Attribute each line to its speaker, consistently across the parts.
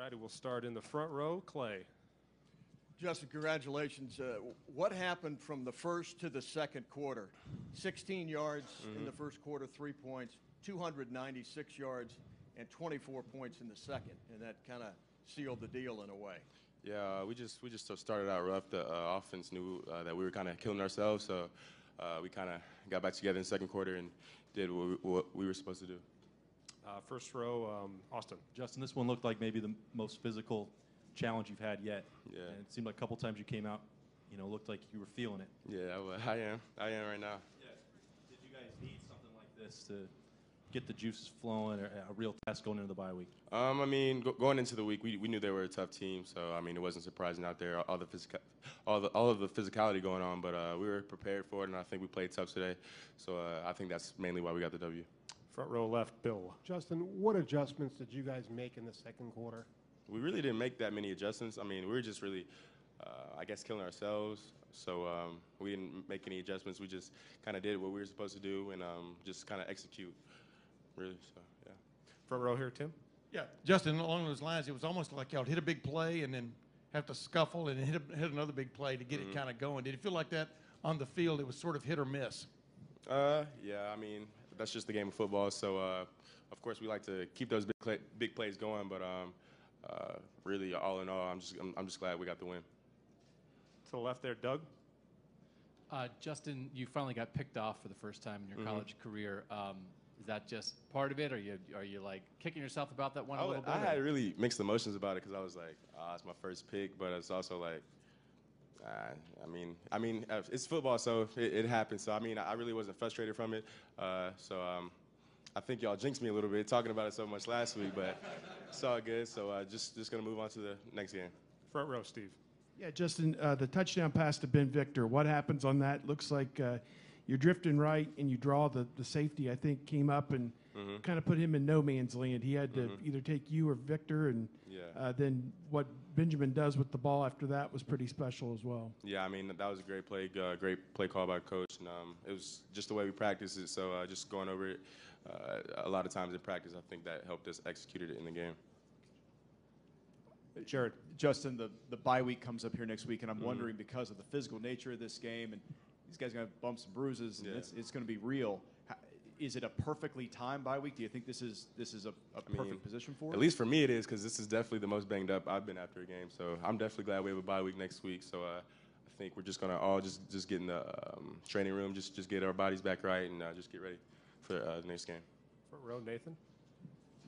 Speaker 1: righty, we'll start in the front row. Clay.
Speaker 2: Justin, congratulations. What happened from the first to the second quarter? 16 yards in the first quarter, 3 points, 296 yards, and 24 points in the second, and that kind of sealed the deal in a way.
Speaker 3: Yeah, we just started out rough. The offense knew that we were kind of killing ourselves, so we kind of got back together in the second quarter and did what we were supposed to do.
Speaker 1: First row, Austin.
Speaker 4: Justin, this one looked like maybe the most physical challenge you've had yet.
Speaker 3: Yeah.
Speaker 4: And it seemed like a couple times you came out, looked like you were feeling it.
Speaker 3: Yeah, I am right now.
Speaker 4: Yeah. Did you guys need something like this to get the juices flowing, or a real test going into the bye week?
Speaker 3: I mean, going into the week, we knew they were a tough team, so I mean, it wasn't surprising out there, all of the physicality going on, but we were prepared for it, and I think we played tough today. So I think that's mainly why we got the W.
Speaker 1: Front row left, Bill.
Speaker 5: Justin, what adjustments did you guys make in the second quarter?
Speaker 3: We really didn't make that many adjustments. I mean, we were just really, I guess, killing ourselves. So we didn't make any adjustments. We just kind of did what we were supposed to do and just kind of execute, really. So, yeah.
Speaker 1: Front row here, Tim.
Speaker 6: Yeah, Justin, along those lines, it was almost like y'all hit a big play and then have to scuffle and hit another big play to get it kind of going. Did it feel like that on the field? It was sort of hit or miss?
Speaker 3: Yeah, I mean, that's just the game of football. So, of course, we like to keep those big plays going, but really, all in all, I'm just glad we got the win.
Speaker 1: To the left there, Doug.
Speaker 7: Justin, you finally got picked off for the first time in your college career. Is that just part of it, or are you like kicking yourself about that one a little bit?
Speaker 3: I had really mixed emotions about it because I was like, it's my first pick, but it's also like, I mean, it's football, so it happens. So I mean, I really wasn't frustrated from it. So I think y'all jinxed me a little bit talking about it so much last week, but it's all good. So just gonna move on to the next game.
Speaker 1: Front row, Steve.
Speaker 8: Yeah, Justin, the touchdown pass to Ben Victor. What happens on that? Looks like you're drifting right, and you draw the safety. I think came up and kind of put him in no man's land. He had to either take you or Victor, and then what Benjamin does with the ball after that was pretty special as well.
Speaker 3: Yeah, I mean, that was a great play call by coach, and it was just the way we practiced it. So just going over it a lot of times in practice, I think that helped us execute it in the game.
Speaker 9: Jared, Justin, the bye week comes up here next week, and I'm wondering, because of the physical nature of this game, and these guys are going to have bumps and bruises, and it's going to be real. Is it a perfectly timed bye week? Do you think this is a perfect position for it?
Speaker 3: At least for me it is, because this is definitely the most banged up I've been after a game. So I'm definitely glad we have a bye week next week. So I think we're just going to all just get in the training room, just get our bodies back right, and just get ready for the next game.
Speaker 1: Front row, Nathan.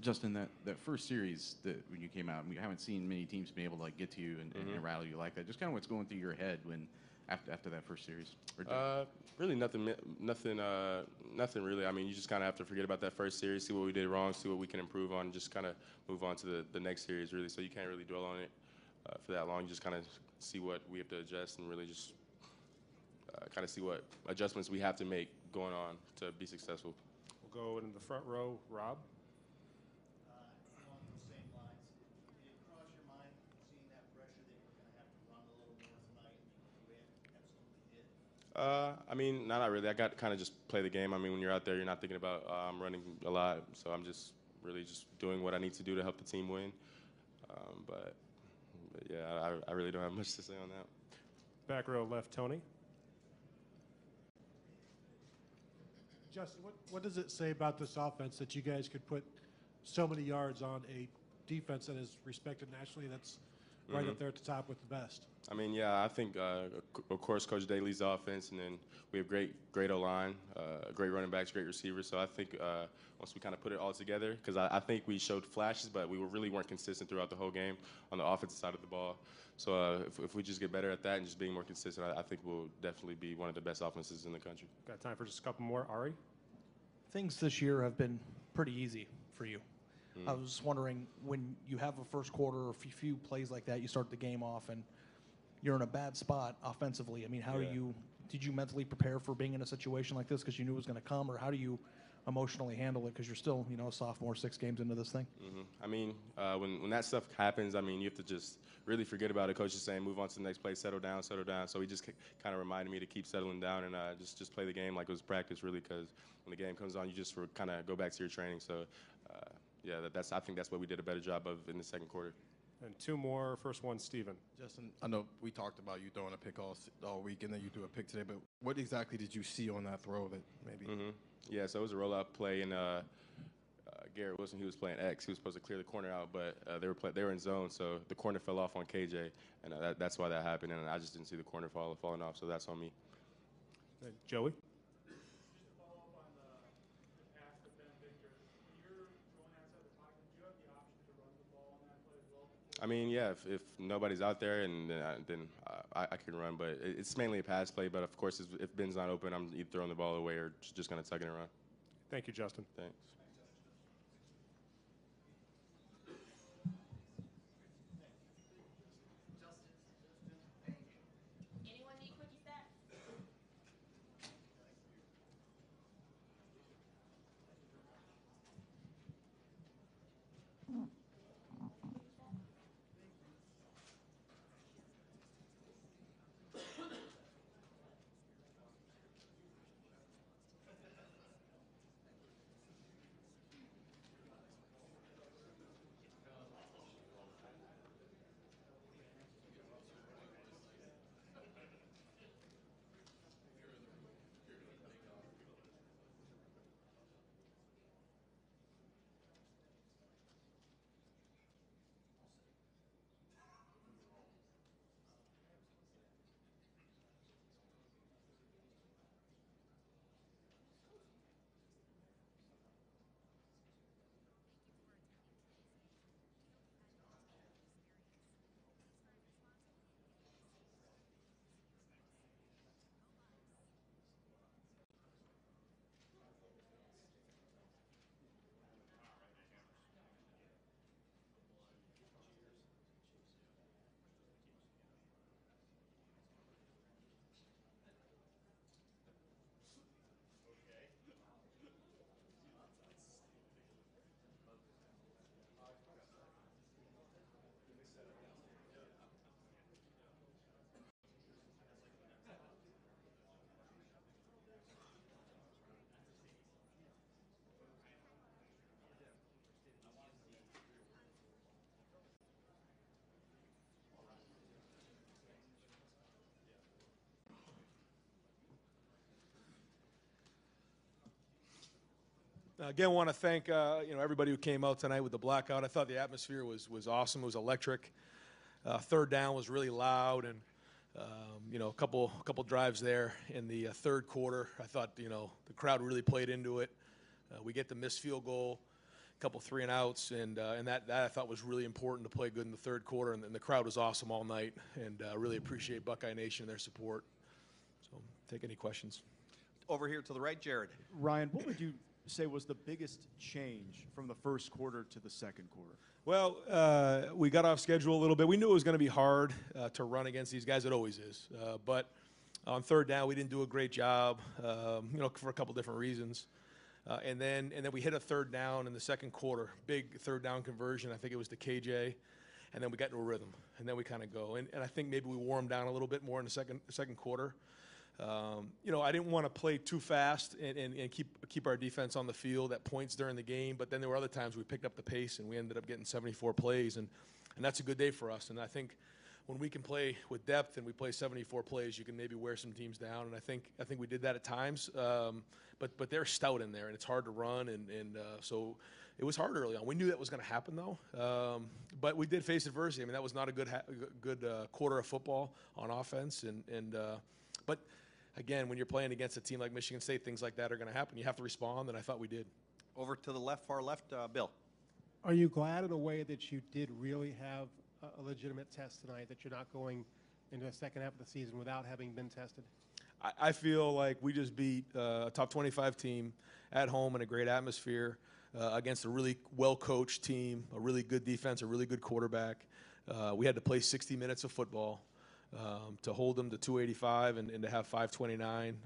Speaker 10: Justin, that first series when you came out, we haven't seen many teams be able to get to you and rattle you like that. Just kind of what's going through your head when after that first series?
Speaker 3: Really nothing really. I mean, you just kind of have to forget about that first series, see what we did wrong, see what we can improve on, and just kind of move on to the next series, really. So you can't really dwell on it for that long. You just kind of see what we have to adjust and really just kind of see what adjustments we have to make going on to be successful.
Speaker 1: We'll go in the front row, Rob.
Speaker 11: Along the same lines, did it cross your mind seeing that pressure that you're going to have to run a little more tonight? You absolutely did.
Speaker 3: I mean, not really. I got kind of just play the game. I mean, when you're out there, you're not thinking about I'm running a lot, so I'm just really just doing what I need to do to help the team win. But yeah, I really don't have much to say on that.
Speaker 1: Back row left, Tony.
Speaker 12: Justin, what does it say about this offense that you guys could put so many yards on a defense that is respected nationally, that's right up there at the top with the best?
Speaker 3: I mean, yeah, I think, of course, Coach Day leads the offense, and then we have great O-line, great running backs, great receivers. So I think once we kind of put it all together, because I think we showed flashes, but we really weren't consistent throughout the whole game on the offensive side of the ball. So if we just get better at that and just being more consistent, I think we'll definitely be one of the best offenses in the country.
Speaker 1: Got time for just a couple more. Ari?
Speaker 13: Things this year have been pretty easy for you. I was wondering, when you have a first quarter or a few plays like that, you start the game off and you're in a bad spot offensively. I mean, did you mentally prepare for being in a situation like this because you knew it was going to come, or how do you emotionally handle it because you're still, a sophomore, 6 games into this thing?
Speaker 3: I mean, when that stuff happens, I mean, you have to just really forget about it. Coach is saying, move on to the next play, settle down. So he just kind of reminded me to keep settling down and just play the game like it was practice, really, because when the game comes on, you just kind of go back to your training. So, yeah, I think that's what we did a better job of in the second quarter.
Speaker 1: And 2 more. First one, Steven.
Speaker 14: Justin, I know we talked about you throwing a pick all week, and then you threw a pick today, but what exactly did you see on that throw that maybe?
Speaker 3: Yeah, so it was a rollout play, and Garrett Wilson, he was playing X. He was supposed to clear the corner out, but they were in zone, so the corner fell off on KJ, and that's why that happened, and I just didn't see the corner falling off, so that's on me.
Speaker 1: Joey?
Speaker 3: I mean, yeah, if nobody's out there, and then I can run, but it's mainly a pass play. But of course, if Ben's not open, I'm either throwing the ball away or just going to tuck it and run.
Speaker 1: Thank you, Justin.
Speaker 3: Thanks.
Speaker 15: Anyone need quickie stats?
Speaker 16: Again, want to thank everybody who came out tonight with the blackout. I thought the atmosphere was awesome. It was electric. Third down was really loud, and a couple drives there in the third quarter. I thought the crowd really played into it. We get the missed field goal, a couple 3-and-outs, and that I thought was really important to play good in the third quarter. And the crowd was awesome all night, and really appreciate Buckeye Nation and their support. So, take any questions.
Speaker 17: Over here to the right, Jared.
Speaker 9: Ryan, what would you say was the biggest change from the first quarter to the second quarter?
Speaker 16: Well, we got off schedule a little bit. We knew it was going to be hard to run against these guys. It always is. But on third down, we didn't do a great job, for a couple different reasons. And then we hit a third down in the second quarter, big third down conversion. I think it was to KJ. And then we got into a rhythm. And then we kind of go. And I think maybe we wore them down a little bit more in the second quarter. I didn't want to play too fast and keep our defense on the field at points during the game, but then there were other times we picked up the pace and we ended up getting 74 plays, and that's a good day for us. And I think when we can play with depth and we play 74 plays, you can maybe wear some teams down, and I think we did that at times. But they're stout in there, and it's hard to run, and so it was hard early on. We knew that was going to happen, though. But we did face adversity. I mean, that was not a good quarter of football on offense, but again, when you're playing against a team like Michigan State, things like that are going to happen. You have to respond, and I thought we did.
Speaker 17: Over to the left, far left, Bill.
Speaker 5: Are you glad in a way that you did really have a legitimate test tonight, that you're not going into the second half of the season without having been tested?
Speaker 16: I feel like we just beat a top 25 team at home in a great atmosphere against a really well-coached team, a really good defense, a really good quarterback. We had to play 60 minutes of football. To hold them to 285 and to have 529,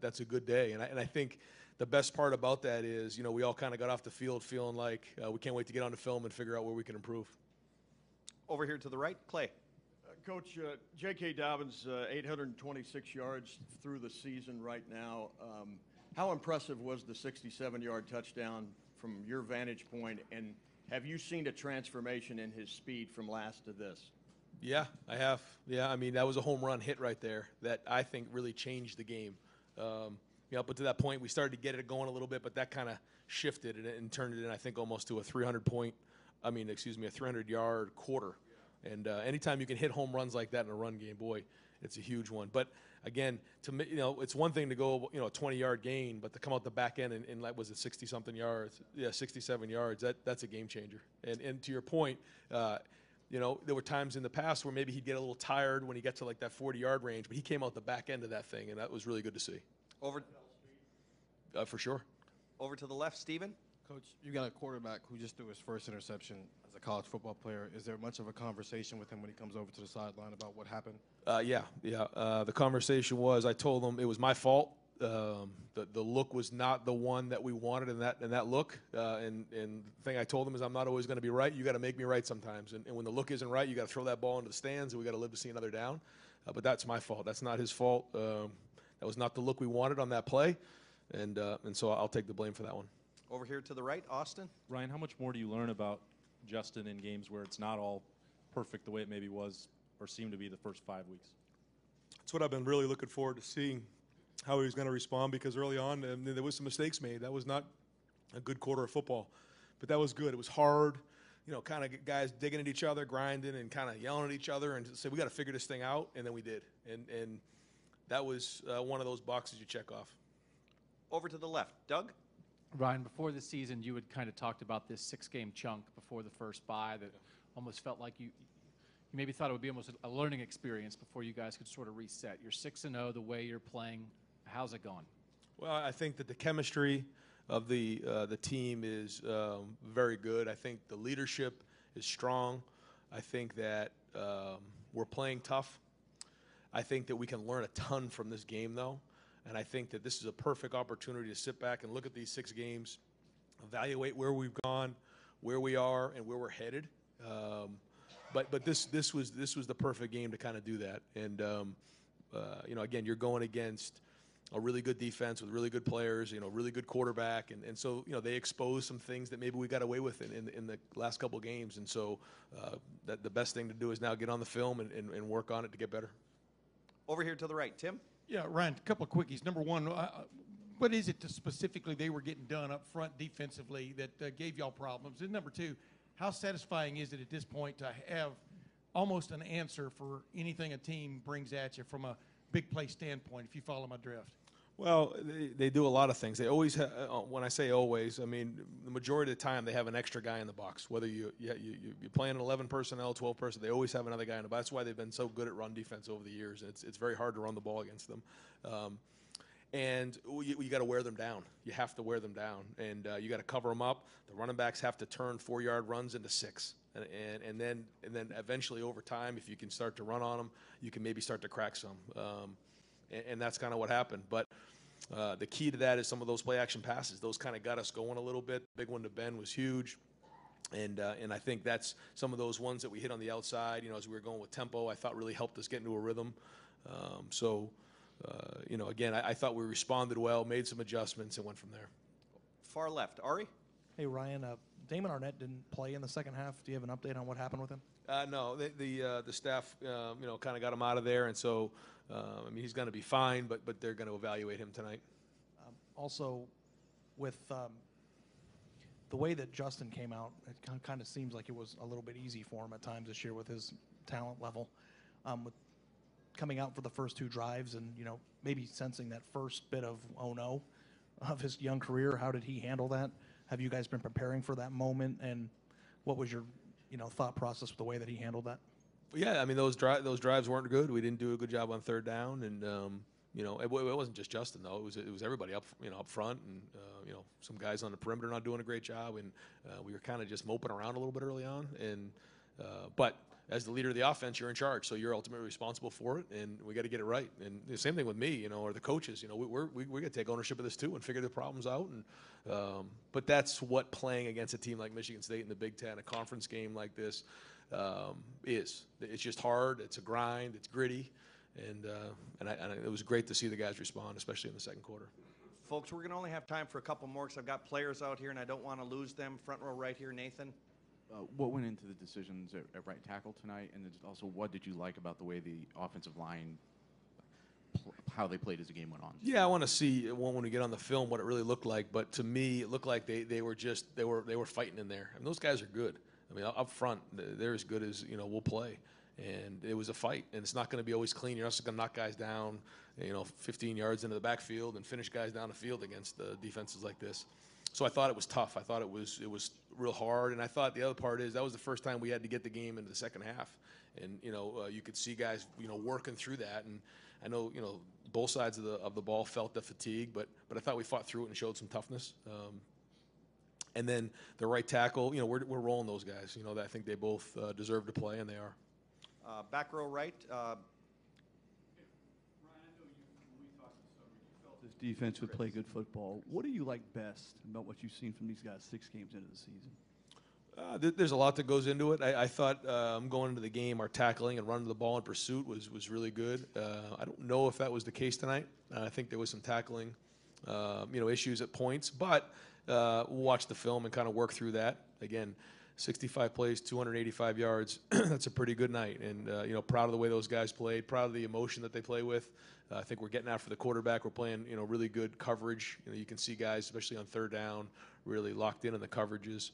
Speaker 16: that's a good day. And I think the best part about that is, we all kind of got off the field feeling like we can't wait to get on the film and figure out where we can improve.
Speaker 17: Over here to the right, Clay.
Speaker 2: Coach, J.K. Dobbins, 826 yards through the season right now. How impressive was the 67-yard touchdown from your vantage point? And Have you seen a transformation in his speed from last to this?
Speaker 16: Yeah, I have. Yeah, I mean, that was a home run hit right there that I think really changed the game. Up to that point, we started to get it going a little bit, but that kind of shifted and turned it in, I think, almost to a 300-yard quarter. And anytime you can hit home runs like that in a run game, boy, it's a huge one. But again, to me, it's one thing to go, a 20-yard gain, but to come out the back end and like, was it 60-something yards? Yeah, 67 yards. That's a game changer. And to your point, there were times in the past where maybe he'd get a little tired when he got to like that 40-yard range, but he came out the back end of that thing, and that was really good to see.
Speaker 17: Over.
Speaker 16: For sure.
Speaker 17: Over to the left, Stephen.
Speaker 14: Coach, you got a quarterback who just threw his first interception as a college football player. Is there much of a conversation with him when he comes over to the sideline about what happened?
Speaker 16: Yeah. The conversation was, I told him it was my fault. The look was not the one that we wanted in that look. And the thing I told him is, I'm not always going to be right. You got to make me right sometimes. And when the look isn't right, you got to throw that ball into the stands, and we got to live to see another down. But that's my fault. That's not his fault. That was not the look we wanted on that play, and so I'll take the blame for that one.
Speaker 17: Over here to the right, Austin.
Speaker 4: Ryan, how much more do you learn about Justin in games where it's not all perfect the way it maybe was or seemed to be the first 5 weeks?
Speaker 16: That's what I've been really looking forward to seeing, how he was going to respond, because early on there was some mistakes made. That was not a good quarter of football, but that was good. It was hard, kind of guys digging at each other, grinding, and kind of yelling at each other, and say, we got to figure this thing out, and then we did. And that was one of those boxes you check off.
Speaker 17: Over to the left, Doug.
Speaker 7: Ryan, before the season, you had kind of talked about this 6-game chunk before the first bye that almost felt like you maybe thought it would be almost a learning experience before you guys could sort of reset. You're 6-0, the way you're playing. How's it going?
Speaker 16: Well, I think that the chemistry of the team is very good. I think the leadership is strong. I think that we're playing tough. I think that we can learn a ton from this game, though. And I think that this is a perfect opportunity to sit back and look at these 6 games, evaluate where we've gone, where we are, and where we're headed. But this was the perfect game to kind of do that. And again, you're going against a really good defense with really good players, really good quarterback, and so they exposed some things that maybe we got away with in the last couple of games. And so that the best thing to do is now get on the film and work on it to get better.
Speaker 17: Over here to the right, Tim.
Speaker 6: Yeah, Ryan, a couple of quickies. Number one, what is it specifically they were getting done up front defensively that gave y'all problems? And number two, how satisfying is it at this point to have almost an answer for anything a team brings at you from a big play standpoint, if you follow my drift?
Speaker 16: Well, they do a lot of things. They always have, when I say always, I mean the majority of the time they have an extra guy in the box. Whether you're playing an 11 personnel, 12 personnel, they always have another guy in the box. That's why they've been so good at run defense over the years. And it's very hard to run the ball against them. And you got to wear them down. You have to wear them down, and you got to cover them up. The running backs have to turn 4-yard runs into 6, and then eventually over time, if you can start to run on them, you can maybe start to crack some. And that's kind of what happened. But the key to that is some of those play action passes. Those kind of got us going a little bit. The big one to Ben was huge. And I think that's some of those ones that we hit on the outside, as we were going with tempo, I thought really helped us get into a rhythm. Again, I thought we responded well, made some adjustments, and went from there.
Speaker 17: Far left, Ari.
Speaker 13: Hey, Ryan, Damon Arnett didn't play in the second half. Do you have an update on what happened with him?
Speaker 16: No, the staff, kind of got him out of there, and so, he's going to be fine, but they're going to evaluate him tonight.
Speaker 13: Also, with the way that Justin came out, it kind of seems like it was a little bit easy for him at times this year with his talent level. With coming out for the first 2 drives and, maybe sensing that first bit of oh no of his young career, how did he handle that? Have you guys been preparing for that moment, and what was your thought process with the way that he handled that?
Speaker 16: Yeah, those drives weren't good. We didn't do a good job on third down, and it wasn't just Justin though. It was everybody up front, and some guys on the perimeter not doing a great job, and we were kind of just moping around a little bit early on. And but as the leader of the offense, you're in charge, so you're ultimately responsible for it, and we got to get it right. And the same thing with me, or the coaches. We got to take ownership of this too and figure the problems out. And but that's what playing against a team like Michigan State in the Big Ten, a conference game like this, is. It's just hard. It's a grind. It's gritty, and it was great to see the guys respond, especially in the second quarter.
Speaker 17: Folks, we're going to only have time for a couple more because I've got players out here and I don't want to lose them. Front row right here, Nathan.
Speaker 10: what went into the decisions at right tackle tonight, and then also what did you like about the way the offensive line, how they played as the game went on?
Speaker 16: Yeah, I want to see when we get on the film what it really looked like. But to me, it looked like they were fighting in there. I mean, those guys are good. I mean, up front, they're as good as we'll play. And it was a fight, and it's not going to be always clean. You're not just going to knock guys down, 15 yards into the backfield and finish guys down the field against defenses like this. So I thought it was tough. I thought it was real hard, and I thought the other part is that was the first time we had to get the game into the second half, and you could see guys working through that. And I know both sides of the ball felt the fatigue, but I thought we fought through it and showed some toughness. And then the right tackle, we're rolling those guys. I think they both deserve to play, and they are.
Speaker 17: Back row right.
Speaker 18: This defense would play good football. What do you like best about what you've seen from these guys 6 games into the season?
Speaker 16: There's a lot that goes into it. I thought going into the game, our tackling and running the ball in pursuit was really good. I don't know if that was the case tonight. I think there was some tackling, issues at points, but we'll watch the film and kind of work through that. Again, 65 plays, 285 yards. That's a pretty good night, and proud of the way those guys played. Proud of the emotion that they play with. I think we're getting after the quarterback. We're playing, really good coverage. You can see guys, especially on third down, really locked in the coverages.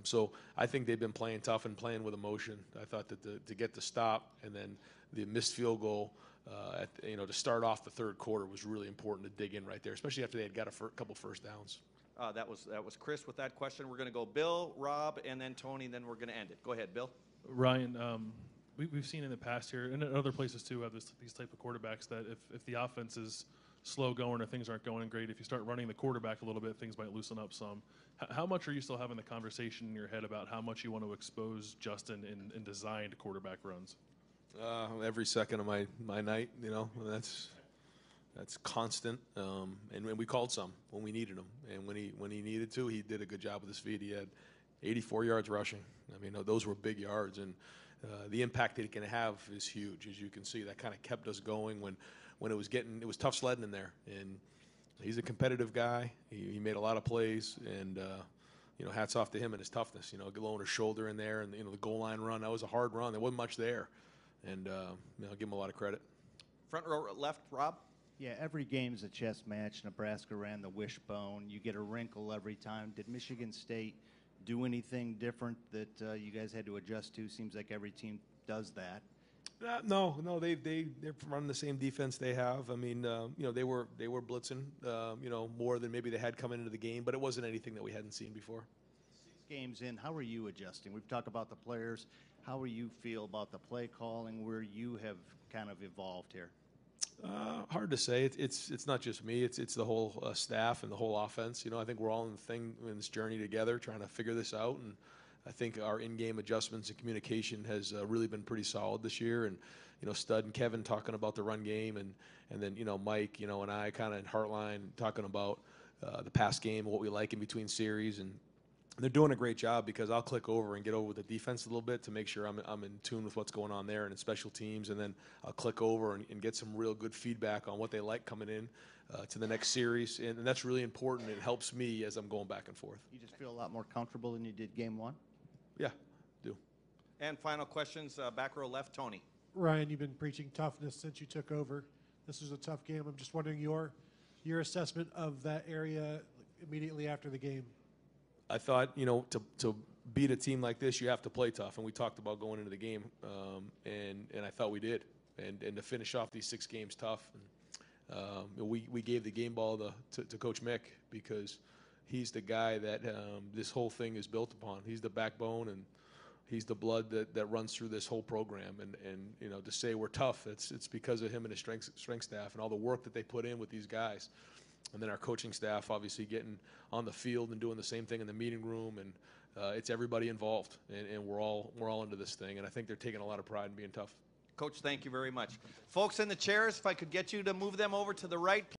Speaker 16: So I think they've been playing tough and playing with emotion. I thought that to get the stop and then the missed field goal, to start off the third quarter was really important to dig in right there, especially after they had got a couple first downs.
Speaker 17: That was Chris with that question. We're going to go Bill, Rob, and then Tony, and then we're going to end it. Go ahead, Bill.
Speaker 19: Ryan, we've seen in the past here, and in other places too, have these type of quarterbacks that if the offense is slow going or things aren't going great, if you start running the quarterback a little bit, things might loosen up some. How much are you still having the conversation in your head about how much you want to expose Justin in designed quarterback runs?
Speaker 16: Every second of my night, that's constant, and we called some when we needed him, and when he needed to, he did a good job with his feet. He had 84 yards rushing. I mean, those were big yards, and the impact that he can have is huge, as you can see. That kind of kept us going when it was tough sledding in there, and he's a competitive guy. He made a lot of plays, and hats off to him and his toughness. Blowing his shoulder in there, and the goal line run, that was a hard run. There wasn't much there, and I'll give him a lot of credit.
Speaker 17: Front row left, Rob.
Speaker 11: Yeah, every game's a chess match. Nebraska ran the wishbone. You get a wrinkle every time. Did Michigan State do anything different that you guys had to adjust to? Seems like every team does that.
Speaker 16: No, they're running the same defense they have. I mean, they were blitzing, more than maybe they had coming into the game, but it wasn't anything that we hadn't seen before.
Speaker 11: 6 games in, how are you adjusting? We've talked about the players. How do you feel about the play calling, where you have kind of evolved here?
Speaker 16: Hard to say. It's not just me. It's the whole staff and the whole offense. I think we're all in this journey together, trying to figure this out. And I think our in-game adjustments and communication has really been pretty solid this year. And Stud and Kevin talking about the run game, and then Mike, and I kind of in Heartline talking about the pass game, what we like in between series, and they're doing a great job because I'll click over and get over with the defense a little bit to make sure I'm in tune with what's going on there and in special teams, and then I'll click over and get some real good feedback on what they like coming in to the next series, and that's really important. It helps me as I'm going back and forth.
Speaker 11: You just feel a lot more comfortable than you did game 1?
Speaker 16: Yeah, do.
Speaker 17: And final questions, back row left, Tony.
Speaker 12: Ryan, you've been preaching toughness since you took over. This was a tough game. I'm just wondering your assessment of that area immediately after the game.
Speaker 16: I thought, to beat a team like this, you have to play tough, and we talked about going into the game, and I thought we did, and to finish off these 6 games tough. And, we gave the game ball to Coach Mick because he's the guy that this whole thing is built upon. He's the backbone, and he's the blood that runs through this whole program. And to say we're tough, it's because of him and his strength staff and all the work that they put in with these guys. And then our coaching staff obviously getting on the field and doing the same thing in the meeting room, and it's everybody involved, and we're all into this thing. And I think they're taking a lot of pride in being tough.
Speaker 17: Coach, thank you very much. Folks in the chairs, if I could get you to move them over to the right.